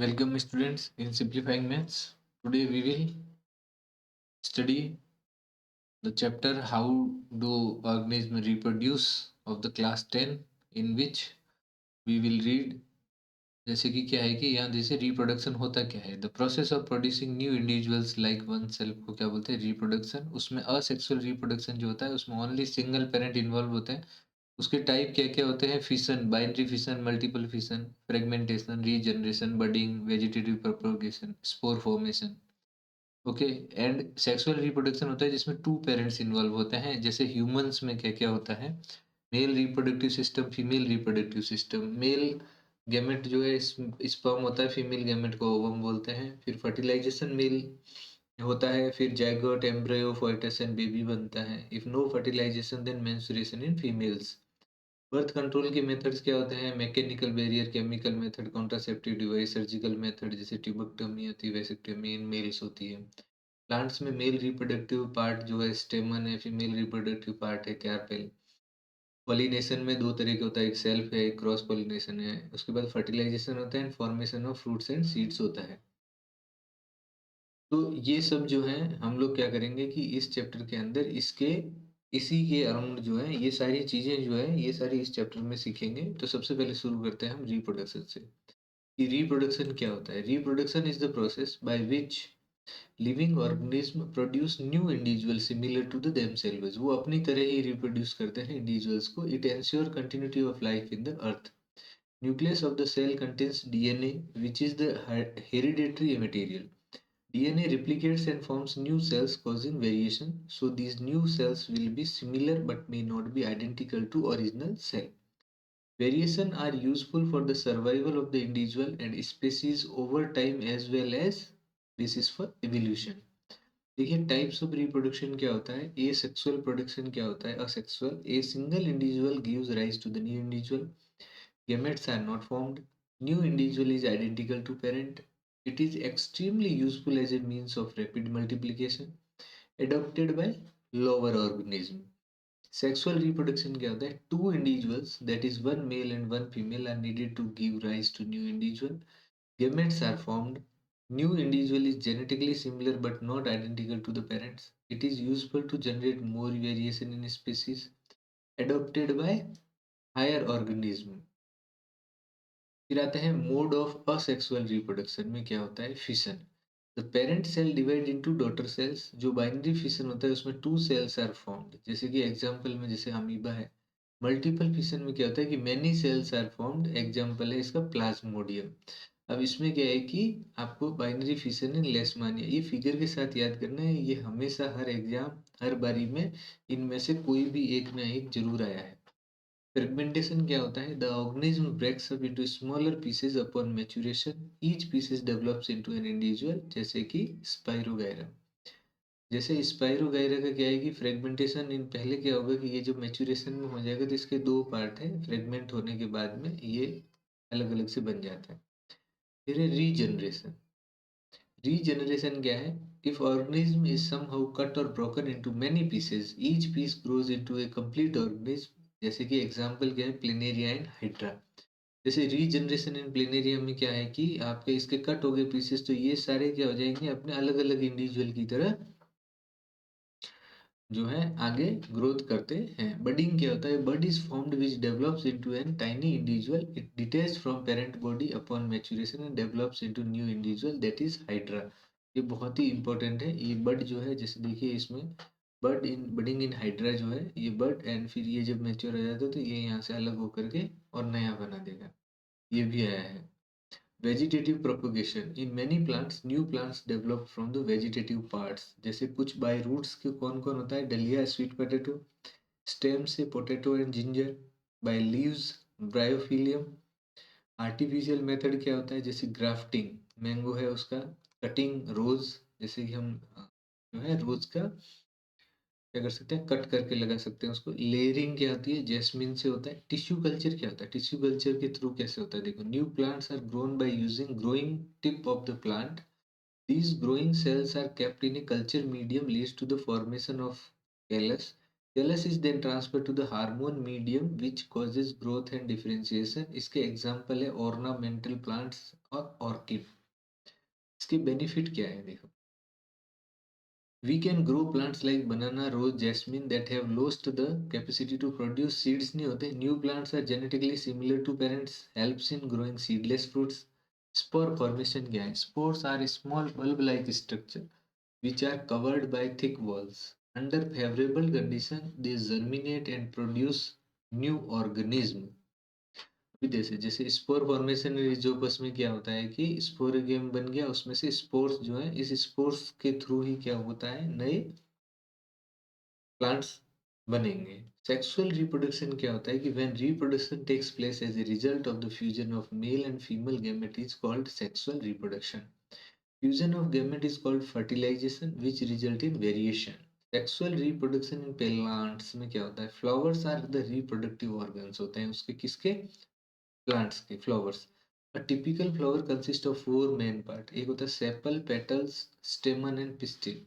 Welcome students in Simplifying Maths. Today we will study the chapter How do organisms reproduce of the class 10, in which we will read जैसे कि क्या है कि यहाँ जैसे reproduction होता क्या है, the process of producing new individuals like one self को क्या बोलते हैं, रिप्रोडक्शन। उसमें असेक्सुअल रिप्रोडक्शन जो होता है उसमें ओनली सिंगल पेरेंट इन्वॉल्व होते हैं। उसके टाइप क्या क्या होते हैं, fission, binary fission, multiple fission, fragmentation, regeneration, budding, vegetative propagation, spore formation. Okay. And sexual reproduction होता है जिसमें टू पेरेंट्स इन्वॉल्व होते हैं। जैसे ह्यूमंस में क्या क्या होता है, mail reproductive system, female reproductive system. Male gamete जो है स्पर्म होता है, फीमेल गैमेट को ओवम बोलते हैं। फिर फर्टिलाइजेशन मेल होता है, फिर zygote, embryo, foetus and baby बनता है। If no fertilisation then menstruation in females. Birth control के मेथड्स क्या होते हैं, mechanical barrier, chemical method, contraceptive device, surgical method जैसे ट्यूबेक्टोमी होती है, वैसेक्टोमी इन मेल्स होती है। प्लांट्स में मेल रिप्रोडक्टिव पार्ट जो है स्टेमन है, फीमेल रिप्रोडक्टिव पार्ट है कार्पेल। पॉलिनेशन में दो तरह के होता है, एक सेल्फ है, एक क्रॉस पॉलिनेशन है। उसके बाद फर्टिलाइजेशन होता है and formation of fruits and seeds होता है। तो ये सब जो है हम लोग क्या करेंगे कि इस चैप्टर के अंदर इसके इसी के अराउंड जो है ये सारी चीजें जो है ये सारी इस चैप्टर में सीखेंगे। तो सबसे पहले शुरू करते हैं हम रिप्रोडक्शन से कि रिप्रोडक्शन क्या होता है। Reproduction is the process by which living organism produce new individual similar to the themselves. वो अपनी तरह ही रिप्रोड्यूस करते हैं इंडिविजुअल्स को। It ensure continuity of life in the earth. Nucleus of the cell contains DNA which is the hereditary material. DNA replicates and forms new cells causing variation, so these new cells will be similar but may not be identical to original cell. Variation are useful for the survival of the individual and species over time as well as basis for evolution. देखिए types of reproduction क्या होता है, asexual production क्या होता है, asexual. A single individual gives rise to the new individual, gametes are not formed, new individual is identical to parent. It is extremely useful as a means of rapid multiplication adopted by lower organism. Sexual reproduction क्या होता है, two individuals that is one male and one female are needed to give rise to new individual. Gametes are formed. New individual is genetically similar but not identical to the parents. It is useful to generate more variation in species adopted by higher organism. फिर आते हैं mode of asexual reproduction में क्या होता है, fission. The parent cell divide into daughter cells. जो binary fission होता है उसमें टू सेल्स आर फॉर्म्ड, जैसे कि एग्जांपल में जैसे अमीबा है। मल्टीपल फिशन में क्या होता है कि many cells are formed, example है इसका प्लाज्मोडियम। अब इसमें क्या है कि आपको बाइनरी फिशन इन लेशमानिया ये फिगर के साथ याद करना है। ये हमेशा हर एग्जाम हर बारी में इनमें से कोई भी एक ना एक जरूर आया है। फ्रेगमेंटेशन क्या होता है, the organism breaks up into smaller pieces upon maturation, each pieces develops into an individual, जैसे कि स्पाइरोगायरा। जैसे स्पाइरोगायरा का क्या है कि फ्रेगमेंटेशन इन पहले क्या होगा कि ये जब मैच्योरेशन में हो जाएगा तो इसके दो पार्ट है, फ्रेगमेंट होने के बाद में ये अलग अलग से बन जाता है। फिर है रीजनरेशन। रीजनरेशन क्या है, if organism is somehow cut और broken into many pieces, each piece grows into a complete organism, जैसे कि एग्जांपल क्या है, प्लेनेरिया एंड हाइड्रा। जैसे रीजनरेशन इन प्लेनेरिया में क्या है कि आपके इसके कट हो गए पीसेस तो ये सारे क्या हो जाएंगे, अपने अलग अलग इंडिविजुअल की तरह जो है आगे ग्रोथ करते हैं। बडिंग क्या होता है, bud is formed which develops into an tiny individual, it detach from parent body upon maturation and develops into new individual, that is hydra. ये बहुत ही इंपॉर्टेंट है। ये बड जो है जैसे देखिए इसमें बडिंग इन हाइड्रा जो है ये बड, एंड फिर ये जब मैच्योर हो जाता है तो ये यहाँ से अलग होकर के और नया बना देगा। ये भी आया है। Vegetative propagation in many plants, new plants develop from the vegetative parts. जैसे कुछ बाय रूट्स के कौन कौन होता है, डलिया, स्वीट पोटैटो। स्टेम से potato and ginger. By leaves, bryophyllum. Artificial method क्या होता है, जैसे ग्राफ्टिंग, मैंगो है उसका। कटिंग, रोज, जैसे कि हम जो है रोज का क्या कर सकते हैं, कट करके लगा सकते हैं उसको। लेयरिंग क्या होती है, जैस्मिन से होता है। टिश्यू कल्चर क्या होता है, टिश्यू कल्चर के थ्रू कैसे होता है, देखो new plants are grown by using growing tip of the plant. These growing cells are kept in a culture medium leads to the formation of callus. Jealous is then transferred to the hormone medium which causes growth and differentiation. इसके example है ornamental plants और orchid. इसके benefit क्या है देखो. We can grow plants like banana, rose, jasmine that have lost the capacity to produce seeds नहीं होते. New plants are genetically similar to parents, helps in growing seedless fruits. Spore formation क्या है? Spores are small bulb-like structure which are covered by thick walls. Under favorable conditions, they germinate and produce new organism. अभी जैसे जैसे spore formation Rhizopus में क्या होता है कि स्पोरेगियम बन गया, उसमें से स्पोर्स जो है, इस स्पोर्स के थ्रू ही क्या होता है, नए प्लांट्स बनेंगे. सेक्सुअल रिप्रोडक्शन क्या होता है कि when reproduction takes place as a result of the fusion of male and female gamete is called sexual reproduction. Fusion of gamete is called fertilisation which result in variation. Sexual reproduction in plants में क्या होता है, flowers are the reproductive organs होते हैं उसके, किसके, plants के flowers. A typical flower consist of four main part. एक होता है sepal, petals, stamen and pistil.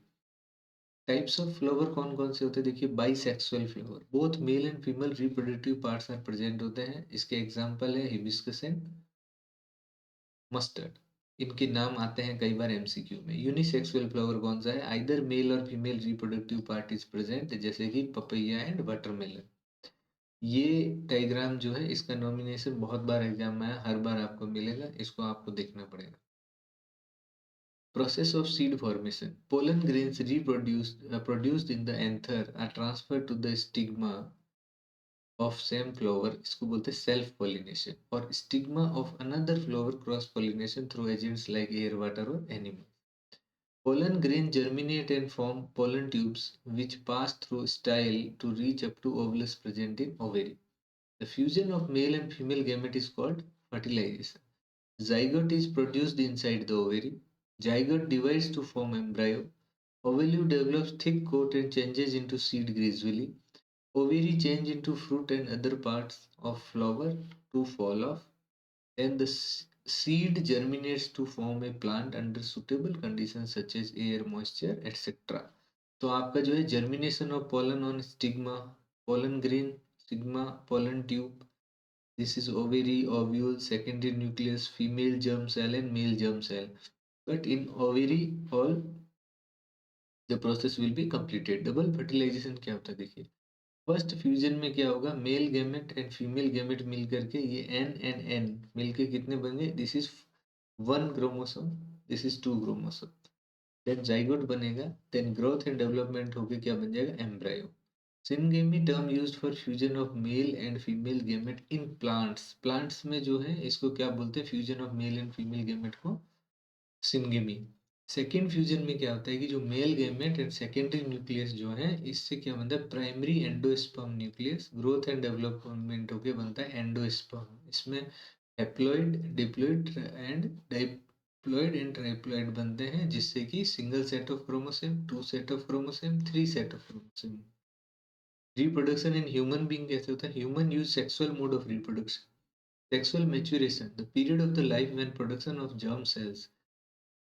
Types of flower कौन कौन से होते हैं देखिए. Bisexual flower, both male and female reproductive parts are present होते हैं. इसके एग्जांपल है हिबिस्कस एंड मस्टर्ड. इनके नाम आते हैं कई बार एमसीक्यू में. यूनिसेक्सुअल फ्लावर कौन सा है, आइदर मेल और female reproductive part is present, जैसे कि पपैया एंड वाटरमेलन. ये डायग्राम जो है इसका नॉमिनेशन बहुत बार एग्जाम में है, हर बार आपको मिलेगा, इसको आपको देखना पड़ेगा. Process of seed formation. Pollen grains produced in the anther are transferred to the stigma of same flower. इसको बोलते हैं self pollination. और stigma of another flower cross pollination through agents like air, water or animal. Pollen grains germinate and form pollen tubes which pass through style to reach up to ovules present in ovary. The fusion of male and female gamete is called fertilization. Zygote is produced inside the ovary. Zygote divides to form embryo. Ovule develops thick coat and changes into seed gradually. Ovary change into fruit and other parts of flower to fall off. Then the seed germinates to form a plant under suitable conditions such as air, moisture, etc. तो आपका जो है germination of pollen on stigma, pollen grain, stigma, pollen tube. This is ovary, ovule, secondary nucleus, female germ cell and male germ cell. But in ovary, all the process will be completed. Double fertilization क्या होता है देखिए. First fusion में क्या होगा, male gamete and female gamete मिल करके ये एन एंड एन मिलके कितने बन गए, this is one chromosome, this is two chromosome. Then zygote बनेगा, देन ग्रोथ एंड डेवलपमेंट होके क्या बन जाएगा, embryo. Syngamy term used for fusion of male and female gamete in plants. Plants में जो है इसको क्या बोलते हैं, fusion of male and female gamete को सिनगेमी. सेकेंड फ्यूजन में क्या होता है कि जो male gamete and secondary nucleus जो है, इससे क्या बनता है, primary endosperm nucleus. Growth and development होके बनता है एंडोस्पर्म. इसमें haploid, diploid and diploid and triploid बनते हैं, जिससे कि single set of chromosome, two set of chromosome, three set of chromosome. Reproduction in human being कैसे होता है, human use sexual mode of reproduction. Sexual maturation, the period of the life when production of germ cells,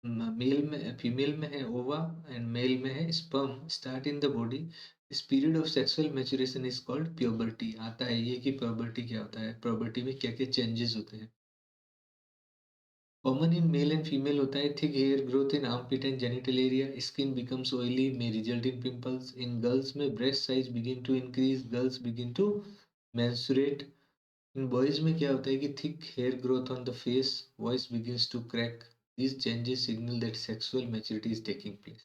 male में, female में है ova and male में है sperm, start in the body. इस period of sexual maturation is called puberty. आता है ये कि प्यूबर्टी क्या होता है, प्यूबर्टी में क्या क्या चेंजेस होते हैं. Common in male and female होता है thick hair growth in armpit and genital area. Skin becomes oily, may result in pimples. In girls में breast size begin to increase, girls begin to menstruate. In boys में क्या होता है कि thick hair growth on the face, voice begins to crack. These changes signal that sexual maturity is taking place.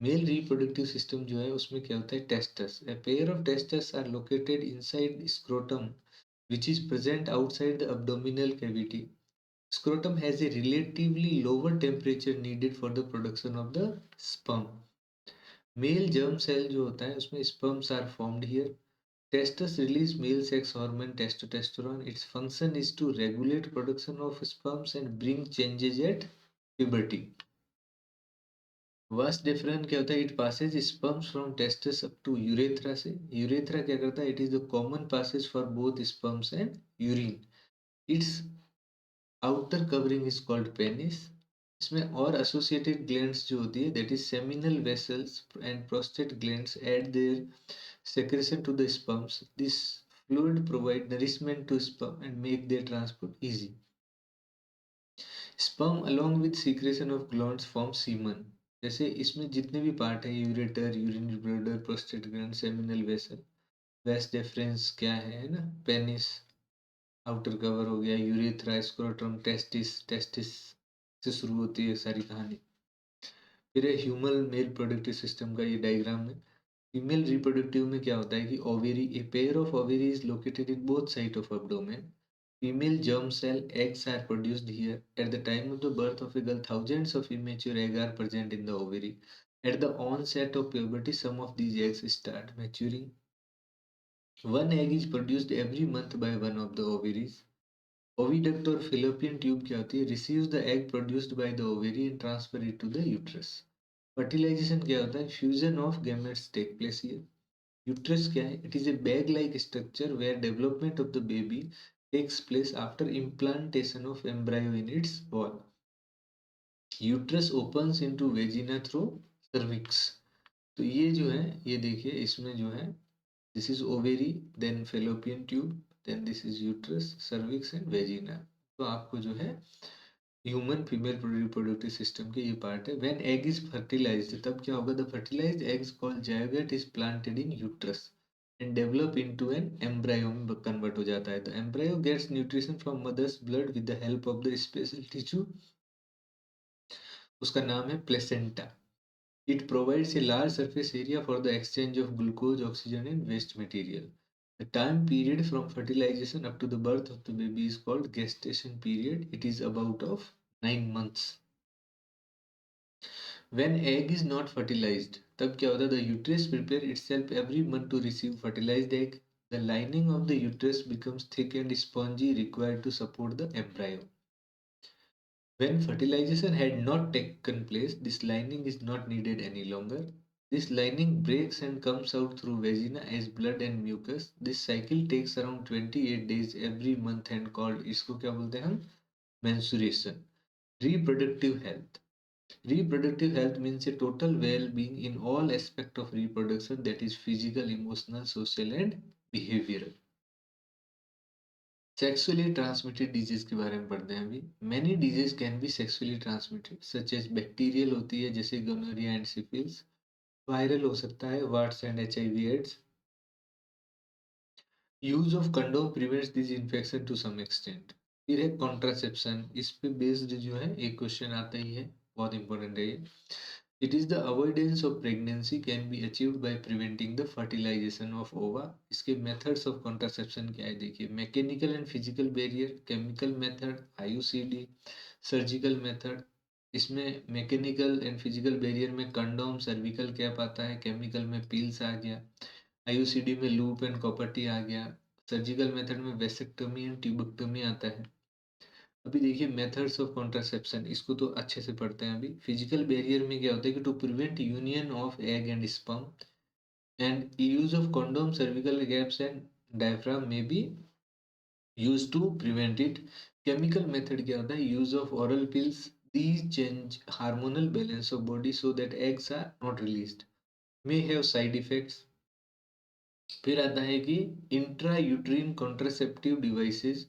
Male reproductive system जो है उसमें क्या होता है, टेस्टस. A pair of testes are located inside scrotum which is present outside the abdominal cavity. Scrotum has a relatively lower temperature needed for the production of the sperm. Male germ cell जो होता है उसमें sperms are formed here. Testes release male sex hormone testosterone. Its function is to regulate production of sperms and bring changes at puberty. Vas deferens क्या होता है, it passes sperms from testis up to urethra. से urethra क्या करता है, it is the common passage for both sperms and urine. Its outer covering is called penis. इसमें और associated glands जो होती है, that is seminal vesicles and prostate glands at their secretion to the sperms. This fluid provide nourishment to sperm and make their transport easy. Sperm along with secretion of glands form semen. जैसे इसमें जितने भी part है, ureter, urinary bladder, prostate gland, seminal vessel, वेस difference क्या है ना, penis, outer cover हो गया, यूरेथ्रा, स्क्रोटम, टेस्टिस, टेस्टिस से शुरू होती है सारी कहानी। फिर है ह्यूमन मेल प्रोडक्टिव सिस्टम का ये डायग्राम है। फीमेल रिप्रोडक्टिव में क्या होता है कि ovary, a pair of ovary is located in both side of abdomen. Female germ cell eggs are produced here. At the time of the birth of a girl, thousands of immature eggs are present in the ovary. At the onset of puberty, some of these eggs start maturing. One egg is produced every month by one of the ovaries. Oviduct or fallopian tube क्या होती है? Receives the egg produced by the ovary and transfer it to the uterus. Fertilization क्या होता है? Fusion of gametes take place here. Uterus क्या है? It is a bag-like structure where development of the baby takes place after implantation of embryo in its wall. Uterus opens into vagina through cervix. तो ये जो है, ये देखिए इसमें जो है, this is ovary, then fallopian tube, then this is uterus, cervix and vagina. तो आपको जो है ह्यूमन फीमेल रिप्रोडक्टिव सिस्टम के ये पार्ट है. व्हेन एग इज फर्टिलाइज्ड, तब क्या होगा? The fertilized eggs called zygote is planted in uterus and develop into an embryo में कन्वर्ट हो जाता है. The embryo gets nutrition from mother's blood with the help of the special tissue, उसका नाम है placenta. It provides a large surface area for the exchange of glucose, oxygen and waste material. The time period from fertilization up to the birth of the baby is called gestation period. It is about of 9 months. When egg is not fertilized, तब क्या होता है? The uterus prepare itself every month to receive fertilized egg. The lining of the uterus becomes thick and spongy, required to support the embryo. When fertilization had not taken place, this lining is not needed any longer. This lining breaks and comes out through vagina as blood and mucus. This cycle takes around 28 days every month and called, इसको क्या बोलते हैं हम? Menstruation. Reproductive health. Reproductive health means a total well-being in all aspects of reproduction, that is physical, emotional, social and behavioral. Sexually transmitted disease के बारे में पढ़ते हैं अभी. Many diseases can be sexually transmitted, such as bacterial होती है जैसे gonorrhea and syphilis. Viral हो सकता है warts and HIV/AIDS. Use of condom prevents this infection to some extent. फिर है contraception. इस पे based जो है एक क्वेश्चन आता ही है, बहुत इंपॉर्टेंट है ये. It is the avoidance of pregnancy can be achieved by preventing the fertilization of ova. इसके methods of contraception क्या है देखिए. Mechanical and physical barrier, chemical method, IUCD, surgical method. इसमें मैकेनिकल एंड फिजिकल बैरियर में condom, cervical cap आता है. Chemical में pills आ गया. आईयूसीडी में लूप एंड कॉपर्टी आ गया. सर्जिकल मेथड में वेसेक्टोमी एंड ट्यूबेक्टोमी आता है. अभी देखिए मेथड्स ऑफ कॉन्ट्रासेप्शन, इसको तो अच्छे से पढ़ते हैं अभी. फिजिकल बैरियर में क्या होता है कि to prevent union of egg and sperm and use of condom, cervical caps and diaphragm may be use to prevent it. Chemical method क्या होता है? Use of oral pills. These change hormonal balance of body so that eggs are not released, may have side effects. फिर आता है कि intra uterine contraceptive devices,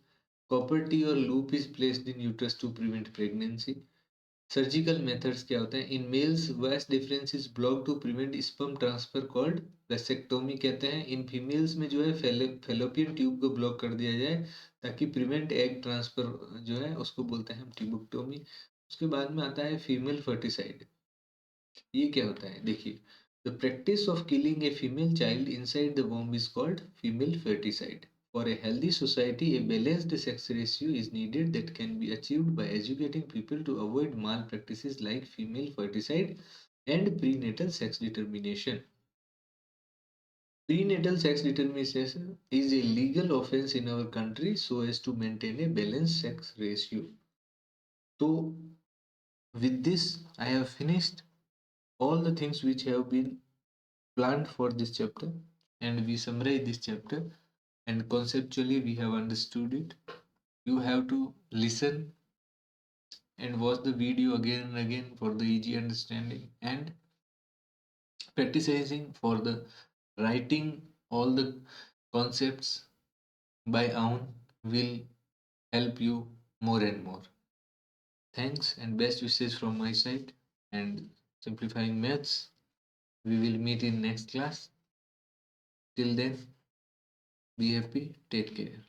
copper T और loop is placed in uterus to prevent pregnancy. Surgical methods क्या होते हैं? In males vas deferens is block to prevent sperm transfer called vasectomy कहते हैं. इन फीमेल्स में जो है फेलोपियन ट्यूब को ब्लॉक कर दिया जाए ताकि प्रिवेंट एग ट्रांसफर जो है उसको बोलते हैं हम ट्यूबेक्टोमी. उसके बाद में आता है फीमेल फर्टिसाइड. ये क्या होता है देखिए. The practice of killing a female child inside the womb is called female foeticide. For a healthy society, a balanced sex ratio is needed that can be achieved by educating people to avoid malpractices like female ferticide and prenatal sex determination. Prenatal sex determination is a legal offense in our country so as to maintain a balanced sex ratio. So, with this, I have finished all the things which have been planned for this chapter, and we summarize this chapter, and conceptually we have understood it. You have to listen and watch the video again and again for the easy understanding and practicing for the Writing all the concepts by own will help you more and more. Thanks and best wishes from my side and simplifying maths. We will meet in next class. Till then, be happy, take care.